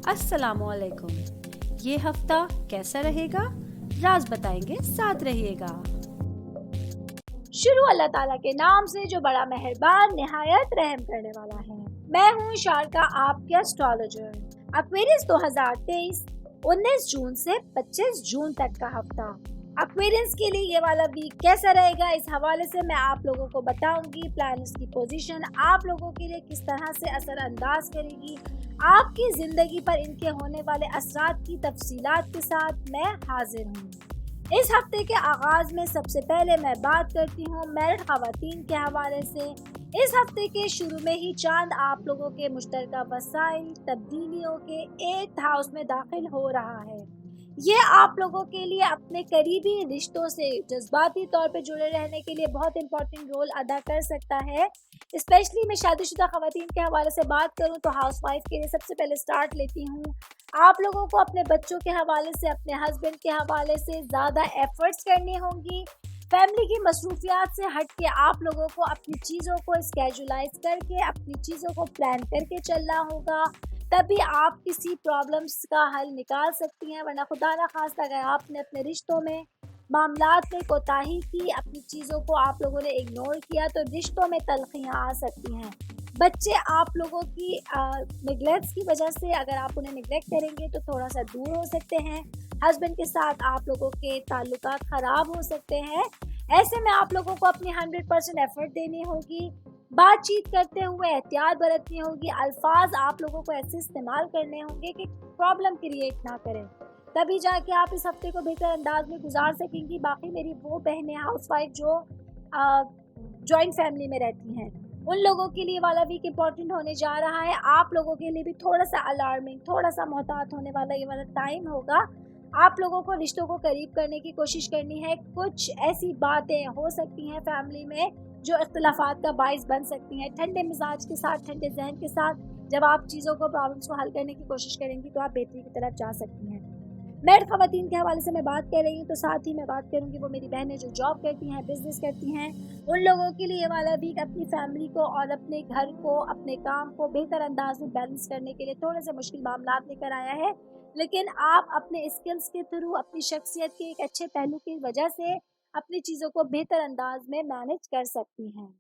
अस्सलामुअलैकुम। ये हफ्ता कैसा रहेगा, राज बताएंगे, साथ रहिएगा। शुरू अल्लाह ताला के नाम से जो बड़ा मेहरबान निहायत रहम करने वाला है। मैं हूँ शारका, आपके एस्ट्रोलॉजर। एक्वेरियस 2023 19 जून से 25 जून तक का हफ्ता एक्वेरियंस के लिए ये वाला वीक कैसा रहेगा, इस हवाले से मैं आप लोगों को बताऊंगी। प्लैनेट्स की पोजीशन आप लोगों के लिए किस तरह से असर अंदाज करेगी, आपकी जिंदगी पर इनके होने वाले असरात की तफसीलात के साथ मैं हाजिर हूँ। इस हफ्ते के आगाज में सबसे पहले मैं बात करती हूँ मैरिड खवातीन के हवाले से। इस हफ्ते के शुरू में ही चांद आप लोगों के मुश्तरका वसाइल तब्दीलियों के 8th हाउस में दाखिल हो रहा है। ये आप लोगों के लिए अपने करीबी रिश्तों से जज्बाती तौर पे जुड़े रहने के लिए बहुत इंपॉर्टेंट रोल अदा कर सकता है। स्पेशली मैं शादीशुदा खवातीन के हवाले से बात करूं तो हाउस वाइफ के लिए सबसे पहले स्टार्ट लेती हूं। आप लोगों को अपने बच्चों के हवाले से, अपने हस्बैंड के हवाले से ज़्यादा एफर्ट्स करनी होंगी। फैमिली की मसरूफियात से हट के आप लोगों को अपनी चीज़ों को स्केजुलाइज करके, अपनी चीज़ों को प्लान करके चलना होगा, तभी आप किसी प्रॉब्लम्स का हल निकाल सकती हैं। वरना खुदा ना खास्ता अगर आपने अपने रिश्तों में मामलात में कोताही की, अपनी चीज़ों को आप लोगों ने इग्नोर किया, तो रिश्तों में तलखियाँ आ सकती हैं। बच्चे आप लोगों की निगलेक्ट्स की वजह से, अगर आप उन्हें निगलेक्ट करेंगे तो थोड़ा सा दूर हो सकते हैं। हस्बैंड के साथ आप लोगों के ताल्लुकात ख़राब हो सकते हैं। ऐसे में आप लोगों को अपनी 100% एफर्ट देनी होगी। बातचीत करते हुए एहतियात बरतनी होगी। अल्फाज आप लोगों को ऐसे इस्तेमाल करने होंगे कि प्रॉब्लम क्रिएट ना करें, तभी जाके आप इस हफ्ते को बेहतर अंदाज में गुजार सकेंगी। बाकी मेरी वो बहनें हाउसवाइफ जो जॉइंट फैमिली में रहती हैं, उन लोगों के लिए वाला वीक इम्पॉर्टेंट होने जा रहा है। आप लोगों के लिए भी थोड़ा सा अलार्मिंग, थोड़ा सा मोहतात होने वाला ये वाला टाइम होगा। आप लोगों को रिश्तों को करीब करने की कोशिश करनी है। कुछ ऐसी बातें हो सकती हैं फैमिली में जो इख्तिलाफात का बाइस बन सकती हैं। ठंडे मिजाज के साथ, ठंडे जहन के साथ जब आप चीज़ों को, प्रॉब्लम्स को हल करने की कोशिश करेंगी तो आप बेहतरी की तरफ जा सकती हैं। मैरिड खवातीन के हवाले से मैं बात कर रही हूँ तो साथ ही मैं बात करूँगी वो मेरी बहनें जो जॉब करती हैं, बिजनेस करती हैं। उन लोगों के लिए ये वाला वीक अपनी फैमिली को और अपने घर को, अपने काम को बेहतर अंदाज में बैलेंस करने के लिए थोड़े से मुश्किल मामला लेकर आया है। लेकिन आप अपने स्किल्स के थ्रू, अपनी शख्सियत के एक अच्छे पहलू की वजह से अपनी चीज़ों को बेहतर अंदाज में मैनेज कर सकती हैं।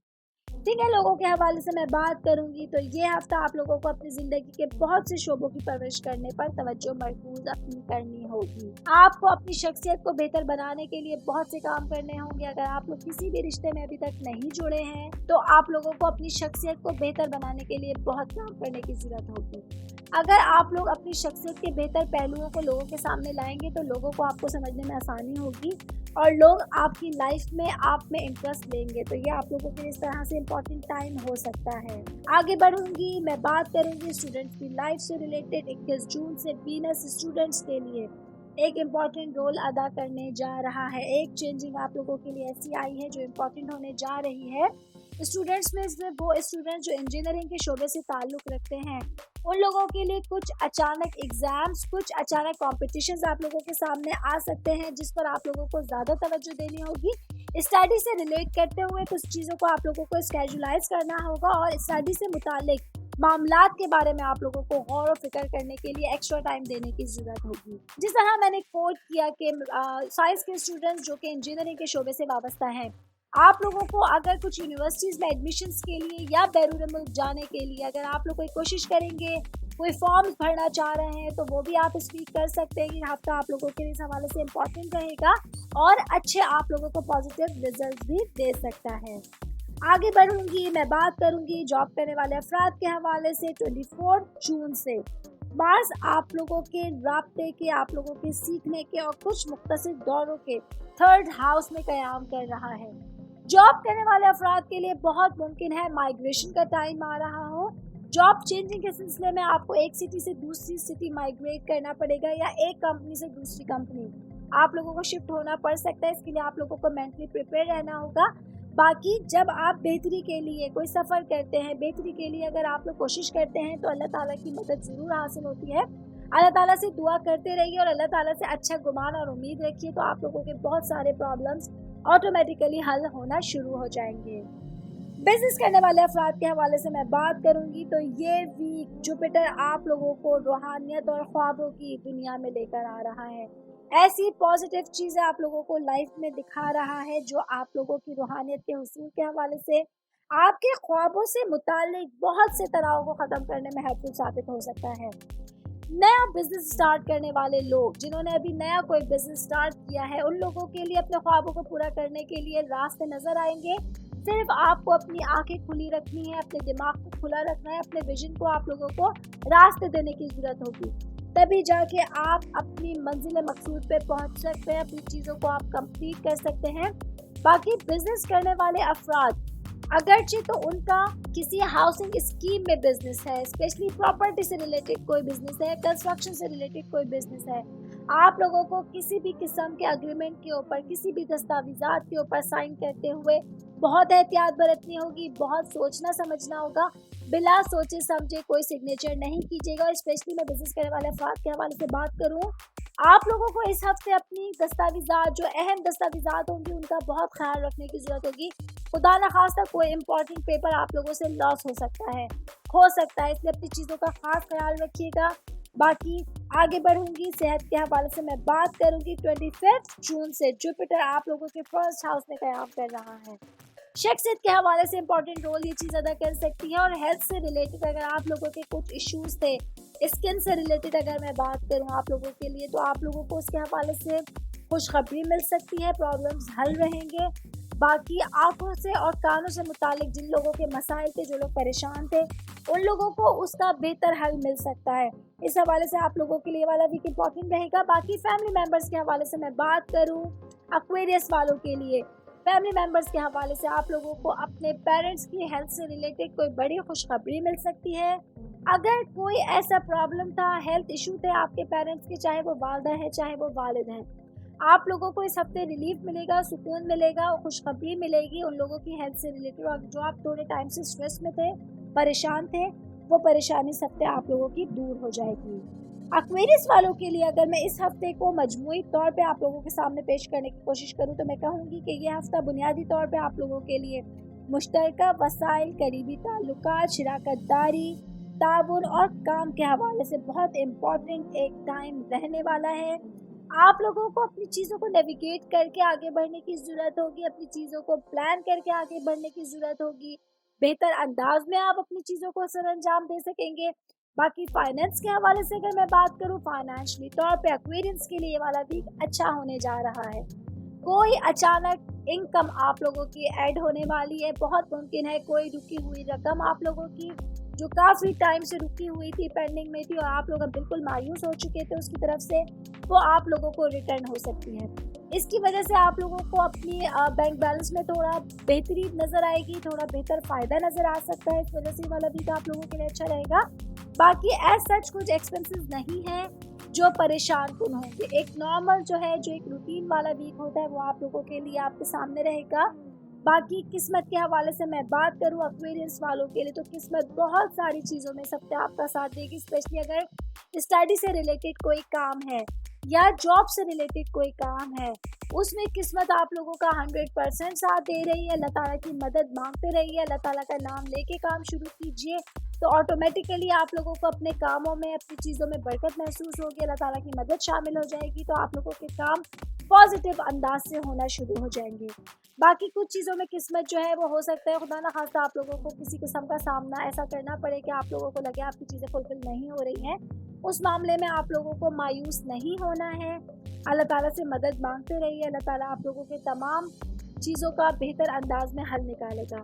ठीक है, लोगों के हवाले से मैं बात करूंगी तो ये हफ्ता आप लोगों को अपनी ज़िंदगी के बहुत से शोबों की परवरिश करने पर तवज्जो मरकूज अपनी करनी होगी। आपको अपनी शख्सियत को बेहतर बनाने के लिए बहुत से काम करने होंगे। अगर आप लोग किसी भी रिश्ते में अभी तक नहीं जुड़े हैं तो आप लोगों को अपनी शख्सियत को बेहतर बनाने के लिए बहुत काम करने की ज़रूरत होगी। अगर आप लोग अपनी शख्सियत के बेहतर पहलुओं को लोगों के सामने लाएंगे तो लोगों को आपको समझने में आसानी होगी और लोग आपकी लाइफ में आप में इंटरेस्ट लेंगे। तो ये आप लोगों के लिए इस तरह से इम्पोर्टेंट टाइम हो सकता है। आगे बढ़ूंगी, मैं बात करूंगी स्टूडेंट्स की लाइफ से रिलेटेड। 21 जून से वीनस स्टूडेंट्स के लिए एक इम्पॉर्टेंट रोल अदा करने जा रहा है। एक चेंजिंग आप लोगों के लिए ऐसी आई है जो इम्पॉर्टेंट होने जा रही है। स्टूडेंट्स में से वो स्टूडेंट्स जो इंजीनियरिंग के शोबे से ताल्लुक़ रखते हैं, उन लोगों के लिए कुछ अचानक एग्ज़ाम्स, कुछ अचानक कॉम्पिटिशन्स आप लोगों के सामने आ सकते हैं, जिस पर आप लोगों को ज़्यादा तवज्जो देनी होगी। स्टडी से रिलेट करते हुए कुछ चीज़ों को आप लोगों को स्केजुलाइज करना होगा और स्टडी से मुतालिक मामलात के बारे में आप लोगों को गौर और फिक्र करने के लिए एक्स्ट्रा टाइम देने की ज़रूरत होगी। जिस तरह मैंने कोट किया कि साइंस के स्टूडेंट्स जो कि इंजीनियरिंग के शोबे से वाबस्ता हैं, आप लोगों को अगर कुछ यूनिवर्सिटीज़ में एडमिशन्स के लिए या बैरून मुल्क जाने के लिए अगर आप लोग कोई कोशिश करेंगे, कोई फॉर्म्स भरना चाह रहे हैं, तो वो भी आप स्पीक कर सकते हैं। ये हफ्ता आप लोगों के लिए इस हवाले से इम्पॉर्टेंट रहेगा और अच्छे आप लोगों को पॉजिटिव रिजल्ट भी दे सकता है। आगे बढ़ूंगी, मैं बात करूंगी जॉब करने वाले अफराद के हवाले से। 24 जून से बाज़ आप लोगों के राब्ते के, आप लोगों के सीखने के और कुछ मुख्तसर दौरों के 3rd हाउस में क़याम कर रहा है। जॉब करने वाले अफराद के लिए बहुत मुमकिन है माइग्रेशन का टाइम आ रहा हो। जॉब चेंजिंग के सिलसिले में आपको एक सिटी से दूसरी सिटी माइग्रेट करना पड़ेगा या एक कंपनी से दूसरी कंपनी आप लोगों को शिफ्ट होना पड़ सकता है। इसके लिए आप लोगों को मेंटली प्रिपेयर रहना होगा। बाकी जब आप बेहतरी के लिए कोई सफ़र करते हैं, बेहतरी के लिए अगर आप लोग कोशिश करते हैं तो अल्लाह ताला की मदद ज़रूर हासिल होती है। अल्लाह ताला से दुआ करते रहिए और अल्लाह ताला से अच्छा गुमान और उम्मीद रखिए, तो आप लोगों के बहुत सारे प्रॉब्लम्स ऑटोमेटिकली हल होना शुरू हो जाएंगे। बिजनेस करने वाले अफराद के हवाले से मैं बात करूंगी तो ये वीक जुपिटर आप लोगों को रूहानियत और ख्वाबों की दुनिया में लेकर आ रहा है। ऐसी पॉजिटिव चीज़ें आप लोगों को लाइफ में दिखा रहा है जो आप लोगों की रूहानियत के हुसूल के हवाले से आपके ख्वाबों से मुताल्लिक बहुत से तनाव को ख़त्म करने में हेल्पफुल साबित हो सकता है। नया बिजनेस स्टार्ट करने वाले लोग जिन्होंने अभी नया कोई बिजनेस स्टार्ट किया है, उन लोगों के लिए अपने ख्वाबों को पूरा करने के लिए रास्ते नजर आएंगे। सिर्फ आपको अपनी आंखें खुली रखनी है, अपने दिमाग को खुला रखना है, अपने विजन को आप लोगों को रास्ते देने की जरूरत होगी, तभी जाके आप अपनी मंजिल मकसूद पे पहुंच सकते हैं, अपनी चीज़ों को आप कंप्लीट कर सकते हैं। बाकी बिजनेस करने वाले अफराद अगरचे तो उनका किसी हाउसिंग स्कीम में बिजनेस है, स्पेशली प्रॉपर्टी से रिलेटेड कोई बिजनेस है, कंस्ट्रक्शन से रिलेटेड कोई बिजनेस है, आप लोगों को किसी भी किस्म के एग्रीमेंट के ऊपर, किसी भी दस्तावेजात के ऊपर साइन करते हुए बहुत एहतियात बरतनी होगी, बहुत सोचना समझना होगा। बिला सोचे समझे कोई सिग्नेचर नहीं कीजिएगा। और स्पेशली मैं बिजनेस करने वाले अफराद के हवाले से बात करूँ, आप लोगों को इस हफ्ते अपनी दस्तावेजात, जो अहम दस्तावेजात होंगी, उनका बहुत ख्याल रखने की ज़रूरत होगी। खुदा न खास्ता कोई इंपॉर्टेंट पेपर आप लोगों से लॉस हो सकता है, खो सकता है, इसलिए अपनी चीज़ों का खास ख्याल रखिएगा। बाकी आगे बढ़ूंगी, सेहत के हवाले से मैं बात करूंगी। 25 जून से जुपिटर आप लोगों के फर्स्ट हाउस में क़याम कर रहा है। शख्सियत के हवाले से इंपॉर्टेंट रोल ये चीज़ अदा कर सकती है। और हेल्थ से रिलेटेड अगर आप लोगों के कुछ इश्यूज थे, स्किन से रिलेटेड अगर मैं बात करूं आप लोगों के लिए, तो आप लोगों को उसके हवाले से खुशखबरी मिल सकती है, प्रॉब्लम्स हल रहेंगे। बाकी आंखों से और कानों से मुतालिक जिन लोगों के मसाइल थे, जो लोग परेशान थे, उन लोगों को उसका बेहतर हल मिल सकता है। इस हवाले से आप लोगों के लिए वाला वीक इम्पॉर्टेंट रहेगा। बाकी फैमिली मेम्बर्स के हवाले से मैं बात करूं, एक्वेरियस वालों के लिए फैमिली मेम्बर्स के हवाले से आप लोगों को अपने पेरेंट्स की हेल्थ से रिलेटेड कोई बड़ी खुशखबरी मिल सकती है। अगर कोई ऐसा प्रॉब्लम था, हेल्थ इशू थे आपके पेरेंट्स के, चाहे वो वालदा है चाहे वो वालिद हैं, आप लोगों को इस हफ्ते रिलीफ मिलेगा, सुकून मिलेगा और खुशखबरी मिलेगी उन लोगों की हेल्थ से रिलेटेड। और जो आप थोड़े टाइम से स्ट्रेस में थे, परेशान थे, वो परेशानी इस हफ्ते आप लोगों की दूर हो जाएगी। एक्वेरियस वालों के लिए अगर मैं इस हफ्ते को मजमूई तौर पे आप लोगों के सामने पेश करने की कोशिश करूं, तो मैं कहूँगी कि ये हफ्ता बुनियादी तौर पे आप लोगों के लिए मुश्तरका वसाइल, करीबी ताल्लुकात, शिराकतदारी, ताबुन और काम के हवाले से बहुत इम्पोर्टेंट एक टाइम रहने वाला है। आप लोगों को अपनी चीज़ों को नेविगेट करके आगे बढ़ने की ज़रूरत होगी, अपनी चीज़ों को प्लान करके आगे बढ़ने की ज़रूरत होगी। बेहतर अंदाज में आप अपनी चीज़ों को सर अंजाम दे सकेंगे। बाकी फाइनेंस के हवाले से अगर मैं बात करूं, फाइनेंशियली तौर पे एक्वेरियंस के लिए ये वाला वीक अच्छा होने जा रहा है। कोई अचानक इनकम आप लोगों की ऐड होने वाली है। बहुत मुमकिन है कोई रुकी हुई रकम आप लोगों की, जो काफ़ी टाइम से रुकी हुई थी, पेंडिंग में थी और आप लोग बिल्कुल मायूस हो चुके थे उसकी तरफ से, वो आप लोगों को रिटर्न हो सकती है। इसकी वजह से आप लोगों को अपनी बैंक बैलेंस में थोड़ा बेहतरी नज़र आएगी, थोड़ा बेहतर फ़ायदा नज़र आ सकता है। इस वजह से वाला वीक आप लोगों के लिए अच्छा रहेगा। बाकी एज सच कुछ एक्सपेंसेस नहीं है जो परेशान कुन होंगे। एक नॉर्मल जो है, जो एक रूटीन वाला वीक होता है, वो आप लोगों के लिए आपके सामने रहेगा। बाकी किस्मत के हवाले से मैं बात करूं एक्वेरियंस वालों के लिए, तो किस्मत बहुत सारी चीज़ों में सबसे आपका साथ देगी। स्पेशली अगर स्टडी से रिलेटेड कोई काम है या जॉब से रिलेटेड कोई काम है, उसमें किस्मत आप लोगों का 100% साथ दे रही है। अल्लाह ताला की मदद मांगते रहिए, अल्लाह ताला का नाम लेके काम शुरू कीजिए, तो ऑटोमेटिकली आप लोगों को अपने कामों में, अपनी चीज़ों में बरकत महसूस होगी, अल्लाह ताला की मदद शामिल हो जाएगी, तो आप लोगों के काम पॉजिटिव अंदाज से होना शुरू हो जाएंगे। बाकी कुछ चीज़ों में किस्मत जो है वो हो सकता है खुदा न खास्ता आप लोगों को किसी किस्म का सामना ऐसा करना पड़े कि आप लोगों को लगे आपकी चीज़ें फुलफिल नहीं हो रही हैं। उस मामले में आप लोगों को मायूस नहीं होना है, अल्लाह ताला से मदद मांगते रहिए, अल्लाह ताला आप लोगों के तमाम चीज़ों का बेहतर अंदाज में हल निकालेगा।